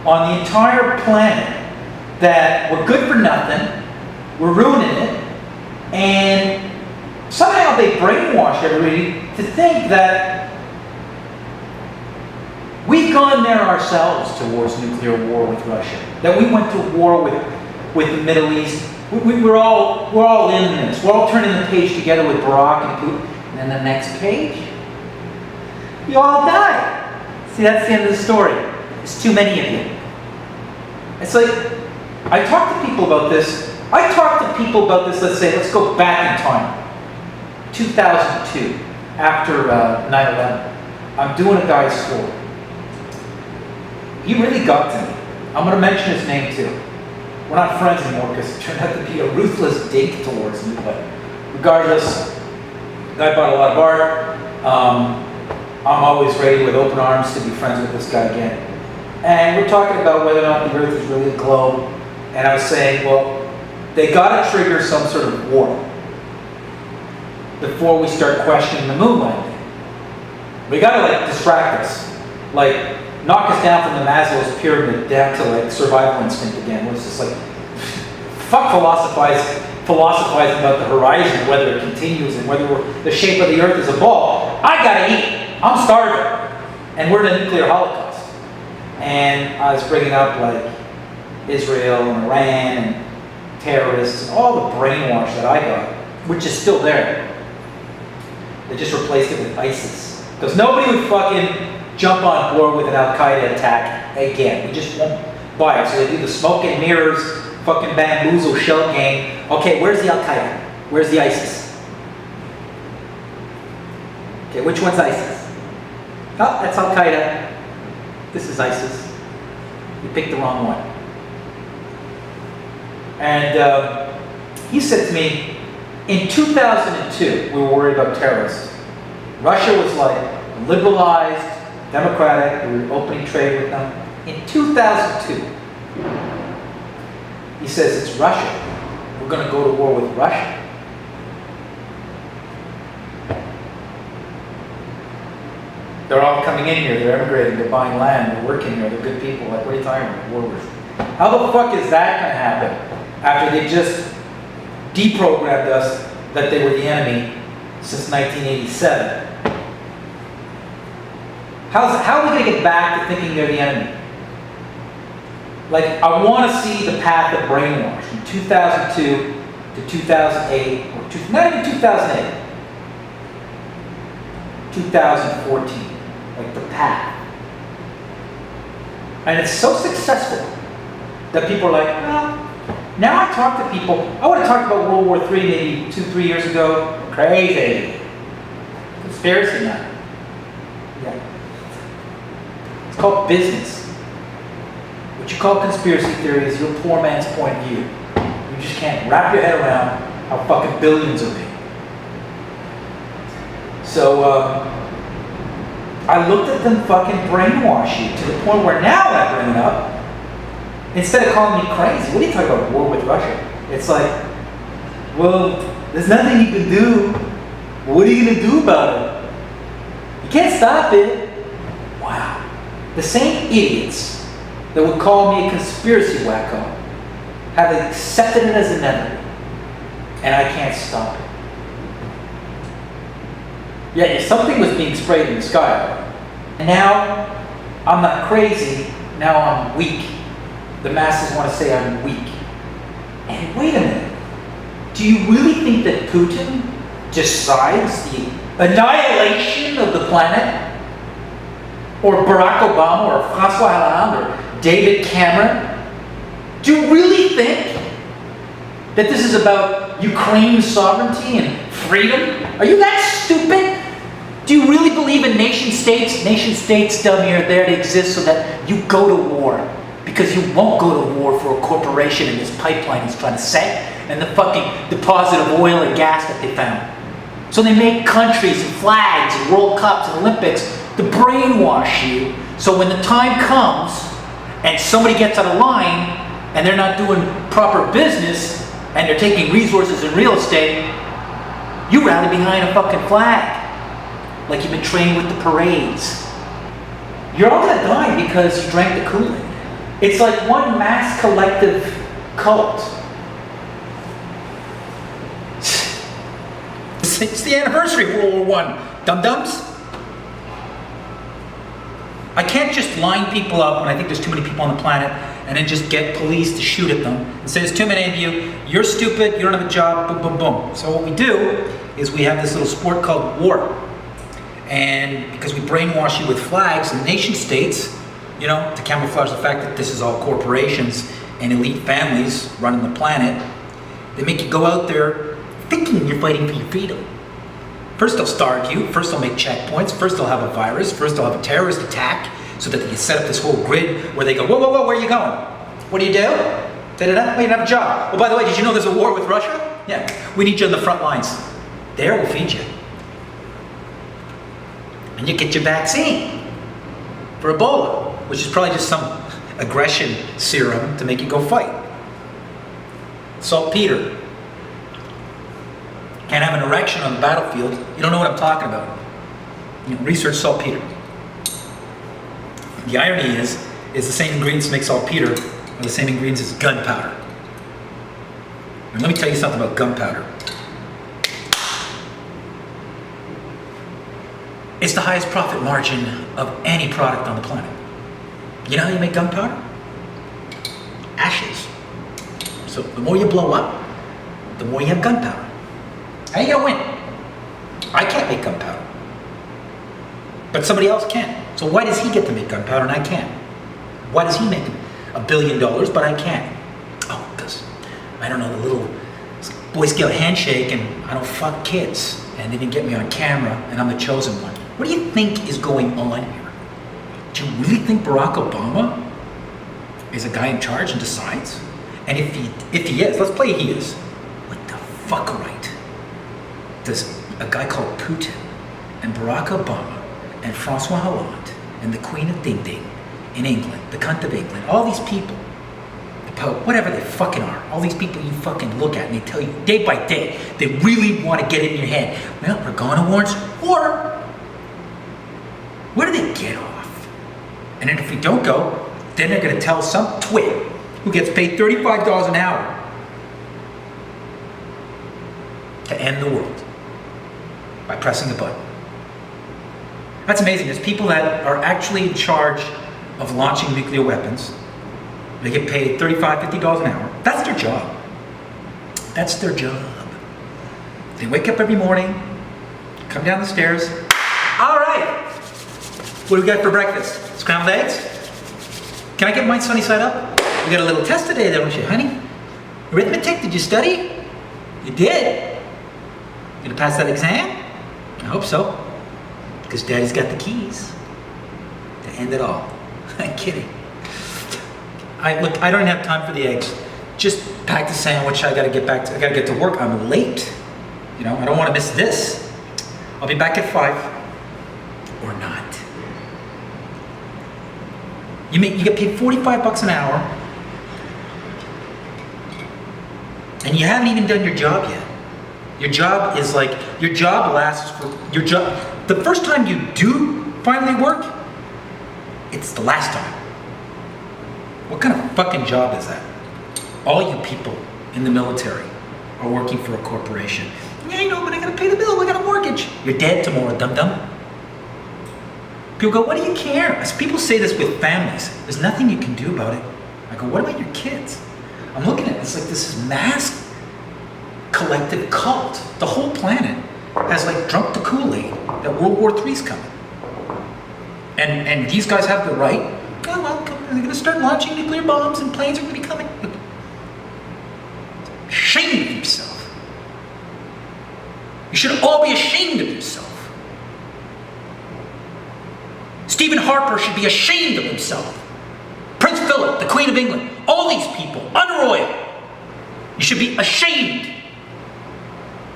on the entire planet that we're good for nothing, we're ruining it, and somehow they brainwash everybody to think that we've gone there ourselves towards nuclear war with Russia, that we went to war with the Middle East. We're all in this. We're all turning the page together with Barack and Putin. And then the next page, you all die. See, that's the end of the story. There's too many of you. It's like, I talk to people about this. Let's say, let's go back in time. 2002, after 9/11. I'm doing a guy's story. He really got to me. I'm going to mention his name too. We're not friends anymore because it turned out to be a ruthless dink towards me, but regardless, the guy bought a lot of art. I'm always ready with open arms to be friends with this guy again. And we're talking about whether or not the Earth is really a globe. And I was saying, well, they got to trigger some sort of war before we start questioning the moon landing. We got to distract us, knock us down from the Maslow's pyramid down to survival instinct again. Where it's just fuck philosophizing about the horizon, whether it continues and whether the shape of the Earth is a ball. I gotta eat. I'm starving, and we're in a nuclear holocaust. And I was bringing up Israel and Iran and terrorists and all the brainwash that I got, which is still there. They just replaced it with ISIS because nobody would fucking jump on board with an Al-Qaeda attack again. We just won't buy it. So they do the smoke and mirrors, fucking bamboozle shell game. Okay, where's the Al-Qaeda? Where's the ISIS? Okay, which one's ISIS? Oh, that's Al-Qaeda. This is ISIS. You picked the wrong one. And he said to me, in 2002, we were worried about terrorists. Russia was liberalized, democratic, we were opening trade with them. In 2002, he says it's Russia. We're going to go to war with Russia. They're all coming in here, they're immigrating, they're buying land, they're working here, they're good people. What are you talking about? War with? How the fuck is that going to happen after they just deprogrammed us that they were the enemy since 1987? How are we going to get back to thinking they're the enemy? I want to see the path of brainwash from 2002 to 2008, or not even 2008, 2014, the path. And it's so successful that people are well, now I talk to people, I would have talked about World War III maybe 2-3 years ago. Crazy. Conspiracy now. Yeah. It's called business. What you call conspiracy theory is your poor man's point of view. You just can't wrap your head around how fucking billions are made. So, I looked at them fucking brainwash you to the point where now when I bring it up, instead of calling me crazy, what are you talking about, war with Russia? It's well, there's nothing you can do. What are you going to do about it? You can't stop it. Wow. The same idiots that would call me a conspiracy wacko have accepted it as inevitable. And I can't stop it. Yeah, if something was being sprayed in the sky. And now, I'm not crazy, now I'm weak. The masses want to say I'm weak. And wait a minute. Do you really think that Putin decides the annihilation of the planet? Or Barack Obama, or François Hollande, or David Cameron? Do you really think that this is about Ukraine's sovereignty and freedom? Are you that stupid? Do you really believe in nation states? Nation states, dummy, are there to exist so that you go to war. Because you won't go to war for a corporation in this pipeline he's trying to set and the fucking deposit of oil and gas that they found. So they make countries and flags and World Cups and Olympics to brainwash you. So when the time comes and somebody gets out of line and they're not doing proper business and they're taking resources in real estate, you rally behind a fucking flag. Like you've been trained with the parades. You're all gonna die because you drank the Kool-Aid. It's like one mass collective cult. It's the anniversary of World War I, dum-dums. I can't just line people up when I think there's too many people on the planet and then just get police to shoot at them and say there's too many of you, you're stupid, you don't have a job, boom, boom, boom. So what we do is we have this little sport called war. And because we brainwash you with flags and nation states, you know, to camouflage the fact that this is all corporations and elite families running the planet, they make you go out there thinking you're fighting for your freedom. First they'll starve you, first they'll make checkpoints, first they'll have a virus, first they'll have a terrorist attack, so that they can set up this whole grid where they go, whoa, whoa, whoa, where are you going? What do you do? Da-da-da, well, you don't have a job. Oh, by the way, did you know there's a war with Russia? Yeah, we need you on the front lines. There, we'll feed you. And you get your vaccine for Ebola, which is probably just some aggression serum to make you go fight. Saltpeter. Can't have an erection on the battlefield. You don't know what I'm talking about. You know, research saltpeter. The irony is the same ingredients that make saltpeter are the same ingredients as gunpowder. And let me tell you something about gunpowder. It's the highest profit margin of any product on the planet. You know how you make gunpowder? Ashes. So the more you blow up, the more you have gunpowder. How are you gonna win? I can't make gunpowder. But somebody else can. So why does he get to make gunpowder and I can't? Why does he make $1 billion but I can't? Oh, because I don't know, the little Boy Scout handshake and I don't fuck kids and they didn't get me on camera and I'm the chosen one. What do you think is going on here? Do you really think Barack Obama is a guy in charge and decides? And if he is, let's play he is. What the fuck right does a guy called Putin and Barack Obama and Francois Hollande and the Queen of Ding Ding in England, the cunt of England, all these people, the Pope, whatever they fucking are, all these people you fucking look at and they tell you day by day, they really want to get in your head, well, we're going to war. Where do they get off? And then if we don't go, then they're going to tell some twit who gets paid $35 an hour to end the world by pressing a button. That's amazing. There's people that are actually in charge of launching nuclear weapons. They get paid $35, $50 an hour. That's their job. That's their job. They wake up every morning, come down the stairs. All right. What do we got for breakfast? Scrambled eggs? Can I get mine sunny side up? We got a little test today, don't you, honey? Arithmetic, did you study? You did. You gonna pass that exam? I hope so. Because Daddy's got the keys to end it all. I'm kidding. Look, I don't have time for the eggs. Just pack the sandwich. I gotta get to work. I'm late. You know, I don't want to miss this. I'll be back at 5 or not. You get paid $45 an hour, and you haven't even done your job yet. Your job is like, your job lasts for, the first time you do finally work, it's the last time. What kind of fucking job is that? All you people in the military are working for a corporation. Yeah, I know, but I gotta pay the bill, I got a mortgage. You're dead tomorrow, dum-dum. People go, what do you care? As people say this with families, there's nothing you can do about it. I go, what about your kids? I'm looking at it, it's like this is mass collective cult. The whole planet has like drunk the Kool-Aid that World War III's coming. And these guys have the right, oh well, they're gonna start launching nuclear bombs and planes are gonna be coming. Ashamed of yourself. You should all be ashamed of yourself. Stephen Harper should be ashamed of himself. Prince Philip, the Queen of England, all these people, unroyal. You should be ashamed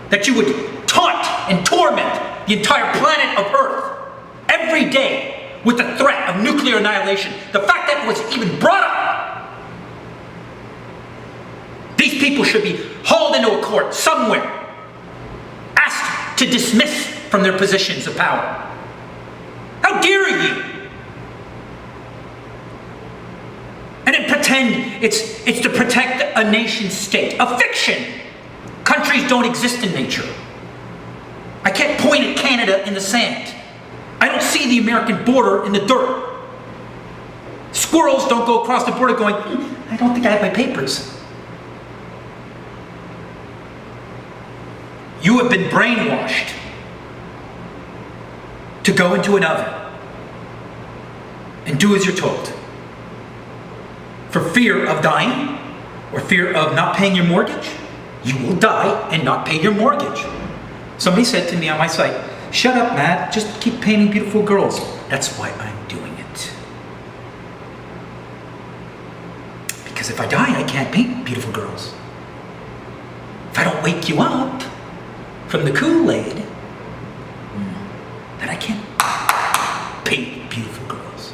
that you would taunt and torment the entire planet of Earth every day with the threat of nuclear annihilation. The fact that it was even brought up. These people should be hauled into a court somewhere, asked to dismiss from their positions of power. How dare you? And then It's to protect a nation state. A fiction! Countries don't exist in nature. I can't point at Canada in the sand. I don't see the American border in the dirt. Squirrels don't go across the border going, I don't think I have my papers. You have been brainwashed to go into an oven and do as you're told. For fear of dying or fear of not paying your mortgage, you will die and not pay your mortgage. Somebody said to me on my site, shut up, Matt, just keep painting beautiful girls. That's why I'm doing it. Because if I die, I can't paint beautiful girls. If I don't wake you up from the Kool-Aid, then I can't paint beautiful girls.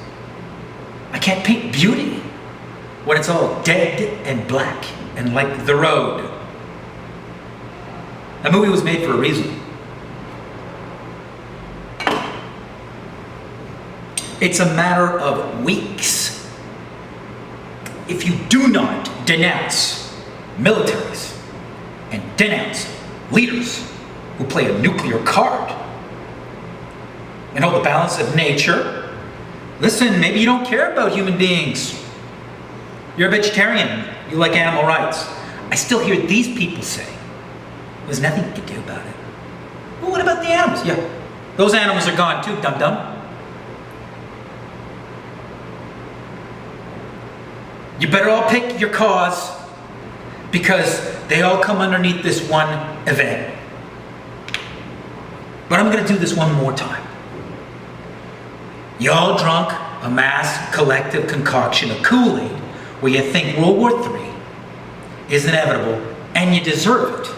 I can't paint beauty when it's all dead and black and like the road. That movie was made for a reason. It's a matter of weeks. If you do not denounce militaries and denounce leaders who play a nuclear card and hold the balance of nature, listen, maybe you don't care about human beings. You're a vegetarian. You like animal rights. I still hear these people say, there's nothing you can do about it. Well, what about the animals? Yeah, those animals are gone too, dum-dum. You better all pick your cause because they all come underneath this one event. But I'm going to do this one more time. You all drunk a mass collective concoction of Kool-Aid where you think World War III is inevitable and you deserve it.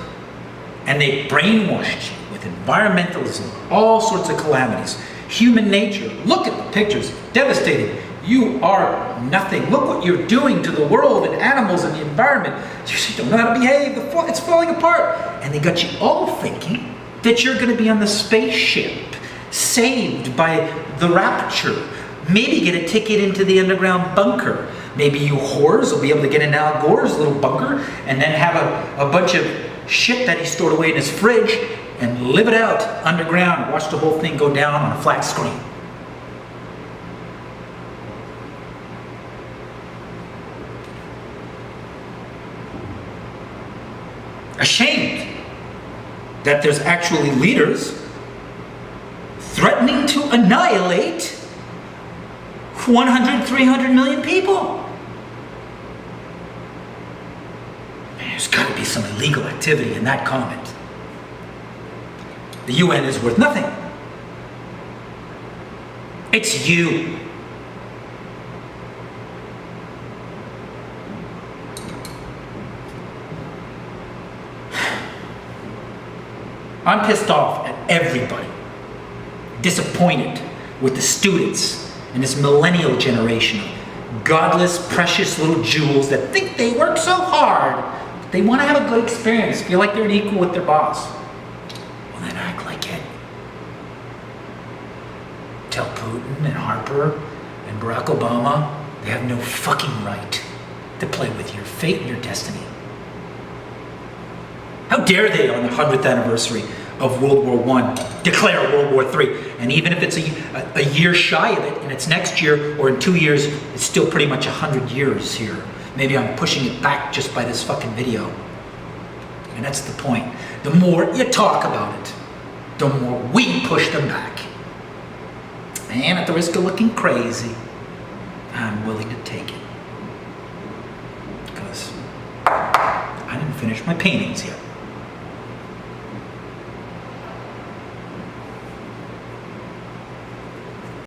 And they brainwashed you with environmentalism, all sorts of calamities. Human nature, look at the pictures, devastating. You are nothing. Look what you're doing to the world and animals and the environment. You just don't know how to behave. It's falling apart. And they got you all thinking that you're going to be on the spaceship, saved by the rapture. Maybe get a ticket into the underground bunker. Maybe you whores will be able to get in Al Gore's little bunker and then have a bunch of shit that he stored away in his fridge and live it out underground. Watch the whole thing go down on a flat screen. Ashamed that there's actually leaders threatening to annihilate 100, 300 million people. There's got to be some illegal activity in that comment. The UN is worth nothing. It's you. I'm pissed off at everybody. Disappointed with the students in this millennial generation of godless, precious little jewels that think they work so hard, but they want to have a good experience, feel like they're an equal with their boss. Well, then act like it. Tell Putin and Harper and Barack Obama they have no fucking right to play with your fate and your destiny. How dare they on the 100th anniversary of World War I declare World War III? And even if it's a year shy of it, and it's next year or in 2 years, it's still pretty much 100 years here. Maybe I'm pushing it back just by this fucking video. And that's the point. The more you talk about it, the more we push them back. And at the risk of looking crazy, I'm willing to take it. Because I didn't finish my paintings yet.